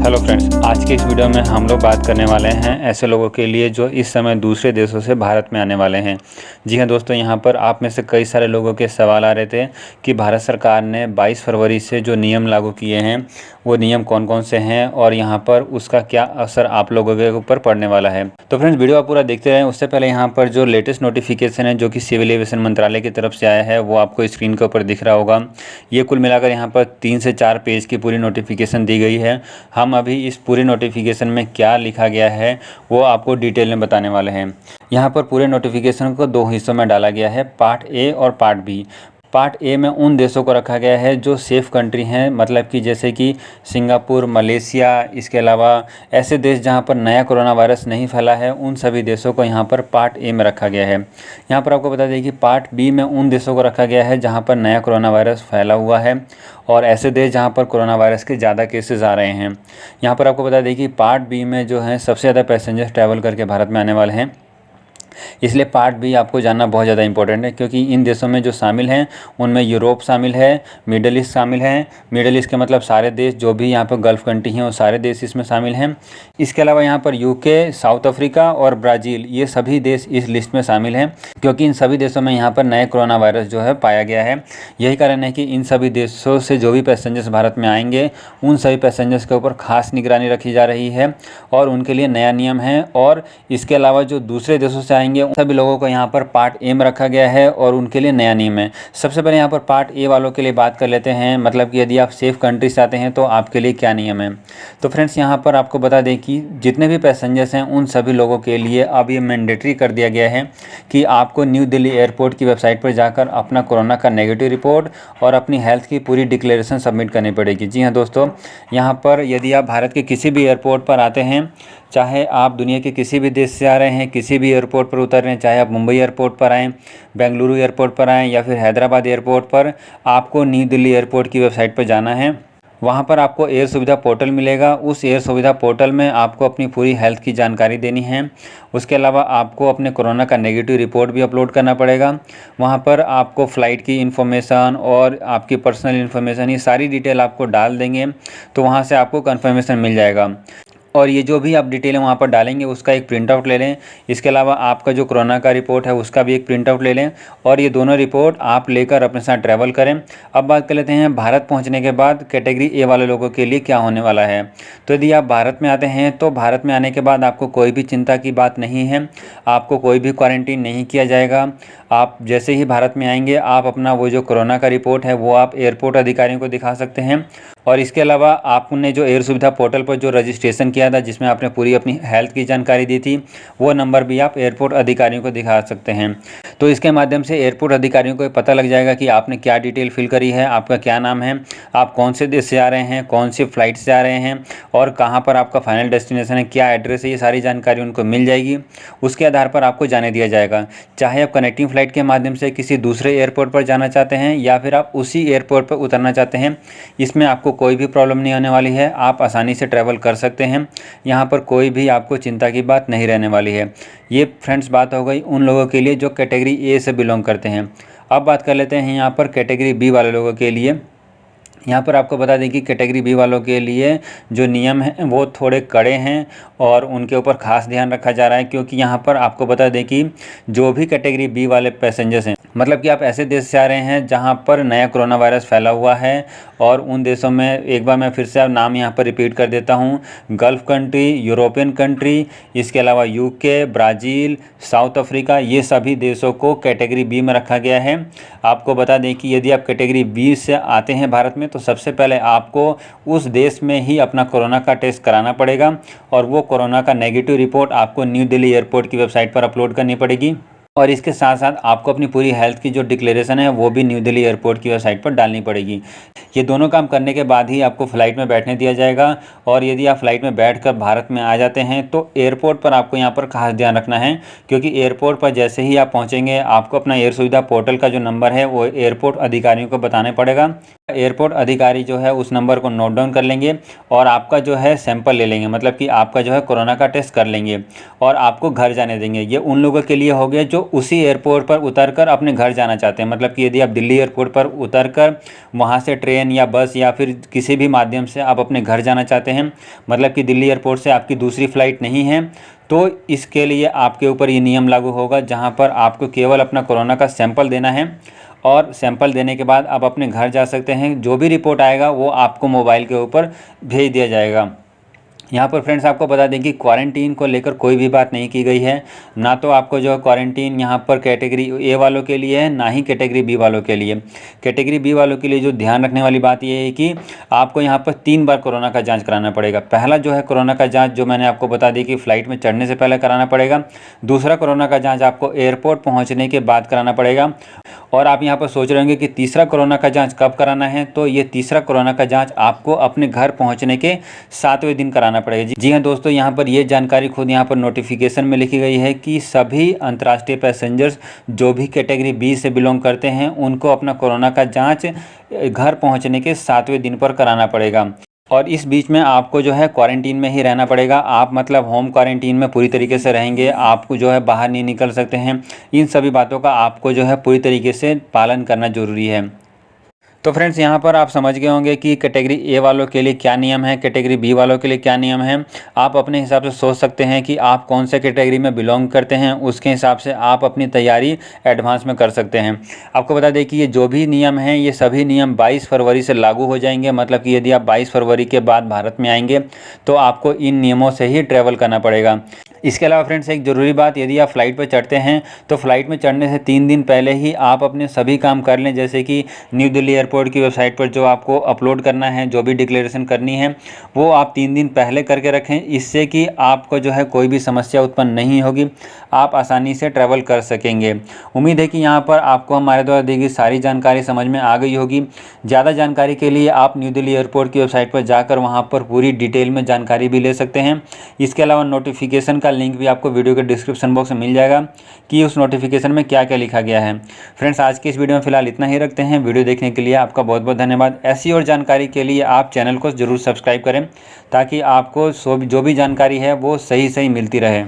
Hello friends, आज के इस वीडियो में हम लोग बात करने वाले हैं ऐसे लोगों के लिए जो इस समय दूसरे देशों से भारत में आने वाले हैं। जी हाँ दोस्तों, यहाँ पर आप में से कई सारे लोगों के सवाल आ रहे थे कि भारत सरकार ने 22 फरवरी से जो नियम लागू किए हैं वो नियम कौन कौन से हैं और यहाँ पर उसका क्या असर आप लोगों के ऊपर पड़ने वाला है। तो फ्रेंड्स, वीडियो आप पूरा देखते रहें। उससे पहले यहाँ पर जो लेटेस्ट नोटिफिकेशन है जो कि सिविल एविएशन मंत्रालय की तरफ से आया है वो आपको स्क्रीन के ऊपर दिख रहा होगा। ये कुल मिलाकर यहाँ पर 3 से 4 पेज की पूरी नोटिफिकेशन दी गई है। हम अभी इस पूरे नोटिफिकेशन में क्या लिखा गया है वो आपको डिटेल में बताने वाले हैं। यहाँ पर पूरे नोटिफिकेशन को 2 हिस्सों में डाला गया है, पार्ट ए और पार्ट बी। पार्ट ए में उन देशों को रखा गया है जो सेफ़ कंट्री हैं, मतलब कि जैसे कि सिंगापुर, मलेशिया, इसके अलावा ऐसे देश जहां पर नया कोरोना वायरस नहीं फैला है, उन सभी देशों को यहां पर पार्ट ए में रखा गया है। यहां पर आपको बता दें कि पार्ट बी में उन देशों को रखा गया है जहां पर नया कोरोना वायरस फैला हुआ है और ऐसे देश जहाँ पर कोरोना वायरस के ज़्यादा केसेस आ रहे हैं। यहाँ पर आपको बता दें कि पार्ट बी में जो है सबसे ज़्यादा पैसेंजर्स ट्रैवल करके भारत में आने वाले हैं, इसलिए पार्ट बी आपको जानना बहुत ज़्यादा इंपॉर्टेंट है, क्योंकि इन देशों में जो शामिल हैं उनमें यूरोप शामिल है, मिडल ईस्ट शामिल है। मिडल ईस्ट के मतलब सारे देश जो भी यहाँ पर गल्फ़ कंट्री हैं वो सारे देश इसमें शामिल हैं। इसके अलावा यहाँ पर यूके, साउथ अफ्रीका और ब्राज़ील, ये सभी देश इस लिस्ट में शामिल हैं, क्योंकि इन सभी देशों में यहाँ पर नए कोरोना वायरस जो है पाया गया है। यही कारण है कि इन सभी देशों से जो भी पैसेंजर्स भारत में आएंगे उन सभी पैसेंजर्स के ऊपर खास निगरानी रखी जा रही है और उनके लिए नया नियम है। और इसके अलावा जो दूसरे देशों से आएंगे सभी लोगों को यहाँ पर पार्ट ए में रखा गया है और उनके लिए नया नियम है। सबसे पहले यहाँ पर पार्ट ए वालों के लिए बात कर लेते हैं, मतलब कि यदि आप सेफ कंट्री से आते हैं तो आपके लिए क्या नियम है। तो फ्रेंड्स, यहाँ पर आपको बता दें कि जितने भी पैसेंजर्स हैं उन सभी लोगों के लिए अब ये मैंडेटरी कर दिया गया है कि आपको न्यू दिल्ली एयरपोर्ट की वेबसाइट पर जाकर अपना कोरोना का नेगेटिव रिपोर्ट और अपनी हेल्थ की पूरी डिक्लेरेशन सबमिट करनी पड़ेगी। जी हाँ दोस्तों, यहाँ पर यदि आप भारत के किसी भी एयरपोर्ट पर आते हैं, चाहे आप दुनिया के किसी भी देश से आ रहे हैं, किसी भी एयरपोर्ट पर उतर रहे हैं, चाहे आप मुंबई एयरपोर्ट पर आएँ, बेंगलुरु एयरपोर्ट पर आएँ या फिर हैदराबाद एयरपोर्ट पर, आपको न्यू दिल्ली एयरपोर्ट की वेबसाइट पर जाना है। वहाँ पर आपको एयर सुविधा पोर्टल मिलेगा। उस एयर सुविधा पोर्टल में आपको अपनी पूरी हेल्थ की जानकारी देनी है। उसके अलावा आपको अपने कोरोना का नेगेटिव रिपोर्ट भी अपलोड करना पड़ेगा। वहाँ पर आपको फ़्लाइट की इन्फॉर्मेशन और आपकी पर्सनल इन्फॉर्मेशन, ये सारी डिटेल आपको डाल देंगे, तो वहाँ से आपको कन्फर्मेशन मिल जाएगा। और ये जो भी आप डिटेलें वहाँ पर डालेंगे उसका एक प्रिंट आउट ले लें। इसके अलावा आपका जो कोरोना का रिपोर्ट है उसका भी एक प्रिंट आउट ले लें और ये दोनों रिपोर्ट आप लेकर अपने साथ ट्रैवल करें। अब बात कर लेते हैं भारत पहुँचने के बाद कैटेगरी ए वाले लोगों के लिए क्या होने वाला है। तो यदि आप भारत में आते हैं तो भारत में आने के बाद आपको कोई भी चिंता की बात नहीं है, आपको कोई भी क्वारंटीन नहीं किया जाएगा। आप जैसे ही भारत में आएंगे आप अपना वो जो कोरोना का रिपोर्ट है वो आप एयरपोर्ट अधिकारियों को दिखा सकते हैं। और इसके अलावा आपने जो एयर सुविधा पोर्टल पर जो रजिस्ट्रेशन किया था जिसमें आपने पूरी अपनी हेल्थ की जानकारी दी थी, वो नंबर भी आप एयरपोर्ट अधिकारियों को दिखा सकते हैं। तो इसके माध्यम से एयरपोर्ट अधिकारियों को पता लग जाएगा कि आपने क्या डिटेल फिल करी है, आपका क्या नाम है, आप कौन से देश से आ रहे हैं, कौन सी फ़्लाइट से आ रहे हैं और कहाँ पर आपका फाइनल डेस्टिनेशन है, क्या एड्रेस है, ये सारी जानकारी उनको मिल जाएगी। उसके आधार पर आपको जाने दिया जाएगा। चाहे आप कनेक्टिंग फ़्लाइट के माध्यम से किसी दूसरे एयरपोर्ट पर जाना चाहते हैं या फिर आप उसी एयरपोर्ट पर उतरना चाहते हैं, इसमें आपको कोई भी प्रॉब्लम नहीं होने वाली है। आप आसानी से ट्रैवल कर सकते हैं। यहाँ पर कोई भी आपको चिंता की बात नहीं रहने वाली है। ये फ्रेंड्स बात हो गई उन लोगों के लिए जो कैटेगरी ए से बिलोंग करते हैं। अब बात कर लेते हैं यहाँ पर कैटेगरी बी वाले लोगों के लिए। यहाँ पर आपको बता दें कि कैटेगरी बी वालों के लिए जो नियम हैं वो थोड़े कड़े हैं और उनके ऊपर ख़ास ध्यान रखा जा रहा है, क्योंकि यहाँ पर आपको बता दें कि जो भी कैटेगरी बी वाले पैसेंजर्स हैं, मतलब कि आप ऐसे देश से आ रहे हैं जहाँ पर नया कोरोना वायरस फैला हुआ है और उन देशों में, एक बार मैं फिर से आप नाम यहाँ पर रिपीट कर देता हूँ, गल्फ़ कंट्री, यूरोपियन कंट्री, इसके अलावा यूके, ब्राज़ील, साउथ अफ्रीका, ये सभी देशों को कैटेगरी बी में रखा गया है। आपको बता दें कि यदि आप कैटेगरी बी से आते हैं भारत में तो सबसे पहले आपको उस देश में ही अपना कोरोना का टेस्ट कराना पड़ेगा और वो कोरोना का नेगेटिव रिपोर्ट आपको न्यू दिल्ली एयरपोर्ट की वेबसाइट पर अपलोड करनी पड़ेगी। और इसके साथ साथ आपको अपनी पूरी हेल्थ की जो डिक्लेरेशन है वो भी न्यू दिल्ली एयरपोर्ट की वेबसाइट पर डालनी पड़ेगी। ये दोनों काम करने के बाद ही आपको फ़्लाइट में बैठने दिया जाएगा। और यदि आप फ़्लाइट में बैठकर भारत में आ जाते हैं तो एयरपोर्ट पर आपको यहाँ पर खास ध्यान रखना है, क्योंकि एयरपोर्ट पर जैसे ही आप पहुँचेंगे आपको अपना एयर सुविधा पोर्टल का जो नंबर है वो एयरपोर्ट अधिकारियों को बताना पड़ेगा। एयरपोर्ट अधिकारी जो है उस नंबर को नोट डाउन कर लेंगे और आपका जो है सैंपल ले लेंगे, मतलब कि आपका जो है कोरोना का टेस्ट कर लेंगे और आपको घर जाने देंगे। ये उन लोगों के लिए हो गया जो उसी एयरपोर्ट पर उतरकर अपने घर जाना चाहते हैं। मतलब कि यदि आप दिल्ली एयरपोर्ट पर उतरकर वहाँ से ट्रेन या बस या फिर किसी भी माध्यम से आप अपने घर जाना चाहते हैं, मतलब कि दिल्ली एयरपोर्ट से आपकी दूसरी फ़्लाइट नहीं है, तो इसके लिए आपके ऊपर ये नियम लागू होगा, जहाँ पर आपको केवल अपना कोरोना का सैंपल देना है और सैंपल देने के बाद आप अपने घर जा सकते हैं। जो भी रिपोर्ट आएगा वो आपको मोबाइल के ऊपर भेज दिया जाएगा। यहाँ पर फ्रेंड्स आपको बता दें कि क्वारंटीन को लेकर कोई भी बात नहीं की गई है। ना तो आपको जो क्वारंटीन यहाँ पर कैटेगरी ए वालों के लिए है, ना ही कैटेगरी बी वालों के लिए। कैटेगरी बी वालों के लिए जो ध्यान रखने वाली बात ये है कि आपको यहाँ पर 3 बार कोरोना का जांच कराना पड़ेगा। पहला जो है कोरोना का जांच जो मैंने आपको बता दी कि फ़्लाइट में चढ़ने से पहले कराना पड़ेगा। दूसरा कोरोना का जाँच आपको एयरपोर्ट पहुँचने के बाद कराना पड़ेगा। और आप यहाँ पर सोच रहे होंगे कि तीसरा कोरोना का जांच कब कराना है, तो ये तीसरा कोरोना का जांच आपको अपने घर पहुँचने के 7वें दिन कराना पड़ेगा। जी हाँ दोस्तों, यहाँ पर ये जानकारी खुद यहाँ पर नोटिफिकेशन में लिखी गई है कि सभी अंतर्राष्ट्रीय पैसेंजर्स जो भी कैटेगरी बी से बिलोंग करते हैं उनको अपना कोरोना का जाँच घर पहुँचने के 7वें दिन पर कराना पड़ेगा। और इस बीच में आपको जो है क्वारंटीन में ही रहना पड़ेगा। आप मतलब होम क्वारंटीन में पूरी तरीके से रहेंगे, आपको जो है बाहर नहीं निकल सकते हैं। इन सभी बातों का आपको जो है पूरी तरीके से पालन करना ज़रूरी है। तो फ्रेंड्स यहाँ पर आप समझ गए होंगे कि कैटेगरी ए वालों के लिए क्या नियम है, कैटेगरी बी वालों के लिए क्या नियम है। आप अपने हिसाब से सोच सकते हैं कि आप कौन से कैटेगरी में बिलोंग करते हैं, उसके हिसाब से आप अपनी तैयारी एडवांस में कर सकते हैं। आपको बता दें कि ये जो भी नियम हैं ये सभी नियम 22 फरवरी से लागू हो जाएंगे। मतलब कि यदि आप 22 फरवरी के बाद भारत में आएंगे तो आपको इन नियमों से ही ट्रैवल करना पड़ेगा। इसके अलावा फ्रेंड्स एक ज़रूरी बात, यदि आप फ़्लाइट पर चढ़ते हैं तो फ़्लाइट में चढ़ने से 3 दिन पहले ही आप अपने सभी काम कर लें। जैसे कि न्यू दिल्ली एयरपोर्ट की वेबसाइट पर जो आपको अपलोड करना है, जो भी डिक्लेरेशन करनी है वो आप 3 दिन पहले करके रखें। इससे कि आपको जो है कोई भी समस्या उत्पन्न नहीं होगी, आप आसानी से ट्रैवल कर सकेंगे। उम्मीद है कि यहाँ पर आपको हमारे द्वारा दी गई सारी जानकारी समझ में आ गई होगी। ज़्यादा जानकारी के लिए आप न्यू दिल्ली एयरपोर्ट की वेबसाइट पर जाकर वहाँ पर पूरी डिटेल में जानकारी भी ले सकते हैं। इसके अलावा नोटिफिकेशन का लिंक भी आपको वीडियो के डिस्क्रिप्शन बॉक्स में मिल जाएगा कि उस नोटिफिकेशन में क्या क्या लिखा गया है। फ्रेंड्स आज की इस वीडियो में फिलहाल इतना ही रखते हैं। वीडियो देखने के लिए आपका बहुत बहुत धन्यवाद। ऐसी और जानकारी के लिए आप चैनल को ज़रूर सब्सक्राइब करें ताकि आपको जो भी जानकारी है वो सही मिलती रहे।